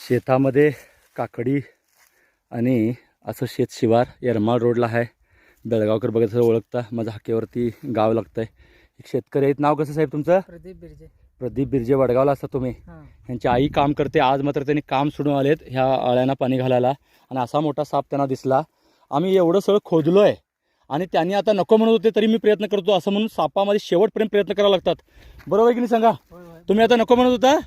शेतामध्ये काकडी आणि असं शेत शिवार येरमाळ रोडला आहे. बेळगावकर बघत ओळखता, माझं हाकेवरती गाव लागतं आहे. एक शेतकरी आहेत. नाव कसं साहेब तुमचं? प्रदीप बिर्जे. प्रदीप बिर्जे. वडगावला असता तुम्ही. यांची आई काम करते. आज मात्र त्यांनी काम सोडून आलेत ह्या अळ्यांना पाणी घालायला. आणि असा मोठा साप त्यांना दिसला. आम्ही एवढं सगळं खोदलो आहे आणि त्यांनी आता नको म्हणत होते तरी मी प्रयत्न करतो असं म्हणून सापामध्ये शेवटपर्यंत प्रयत्न करावे लागतात. बरोबर आहे की नाही सांगा? तुम्ही आता नको म्हणत होता.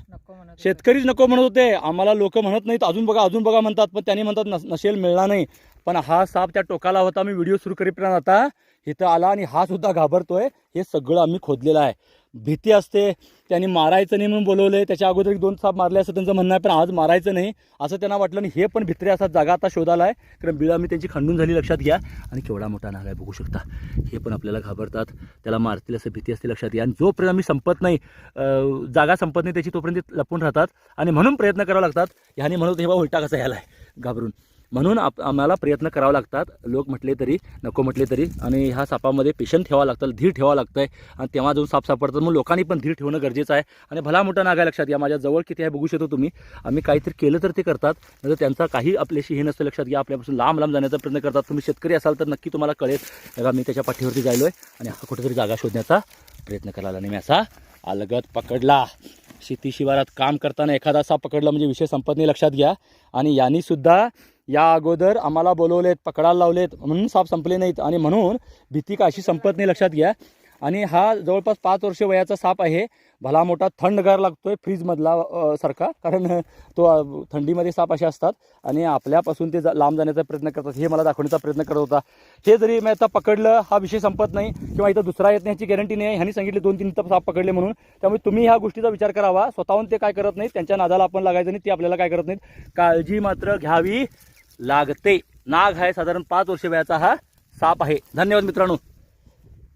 शेतकरीच नको म्हणत होते. आम्हाला लोक म्हणत नाहीत अजून बघा म्हणतात, पण त्यांनी म्हणतात नशेल मिळला नाही. पण हा साप त्या टोकाला होता. मी व्हिडिओ सुरू करीपर्यंत आता इथं आला आणि हा सुद्धा घाबरतोय. हे सगळं आम्ही खोदलेलं आहे. भीती असते. त्यांनी मारायचं नाही म्हणून बोलवलंय. त्याच्या अगोदर 2 साप मारले असं त्यांचं म्हणणं आहे, पण आज मारायचं नाही असं त्यांना वाटलं. आणि हे पण भित्रे असा जागा आता शोधायला आहे, कारण बिळा मी त्यांची खंडून झाली लक्षात घ्या. आणि केवढा मोठा नाग आहे बघू शकता. हे पण आपल्याला घाबरतात, त्याला मारतील असं भीती असते लक्षात घ्या. आणि जोपर्यंत आम्ही संपत नाही, जागा संपत नाही त्याची, तोपर्यंत लपून राहतात आणि म्हणून प्रयत्न करावे लागतात. ह्याने म्हणत हे बा उलटा कसा यायला आहे घाबरून, म्हणून आम्हाला प्रयत्न करावे लागतात. लोक म्हटले तरी नको म्हटले तरी. आणि ह्या सापामध्ये पेशंट ठेवावं लागतं, धीर ठेवावं लागतं आहे. आणि तेव्हा जाऊन साप सापडतात. मग लोकांनी पण धीर ठेवणं गरजेचं आहे. आणि भला मोठा नाग आहे लक्षात घ्या. माझ्या जवळ किती आहे बघू शकतो तुम्ही. आम्ही काहीतरी केलं तर ते करतात, नाही तर त्यांचा काही आपल्याशी हे नसतं लक्षात घ्या. आपल्यापासून लांब जाण्याचा प्रयत्न करतात. तुम्ही शेतकरी असाल तर नक्की तुम्हाला कळेल. बघा मी त्याच्या पाठीवरती जायलो आहे आणि हा कुठेतरी जागा शोधण्याचा प्रयत्न करायला. आणि मी असा अलगद पकडला. शेती शिवारात काम करताना एखादा साप पकडला म्हणजे विषय संपत नाही लक्षात घ्या. आणि यांनी सुद्धा या अगोदर आम्हाला बोलवलेत, पकडायला लावलेत, म्हणून साप संपले नाहीत. आणि म्हणून भीती का अशी संपत नाही लक्षात घ्या. आणि हा जवळपास 5 वर्ष वयाचा साप आहे. भला मोठा थंडगार लागतोय फ्रीजमधला सारखा, कारण तो थंडीमध्ये साप असे असतात आणि आपल्यापासून ते लांब जाण्याचा प्रयत्न करतात. हे मला दाखवण्याचा प्रयत्न करत होता. हे जरी मी आता पकडलं हा विषय संपत नाही, किंवा इथं दुसरा येत नाही ह्याची गॅरंटी नाही. ह्यांनी सांगितले 2-3 साप पकडले म्हणून. त्यामुळे तुम्ही ह्या गोष्टीचा विचार करावा. स्वतःहून ते काय करत नाहीत, त्यांच्या नादाला आपण लागायचं नाही. ते आपल्याला काय करत नाहीत. काळजी मात्र घ्यावी लागते. नाग आहे साधारण 5 वर्ष वयाचा हा साप आहे. धन्यवाद मित्रांनो.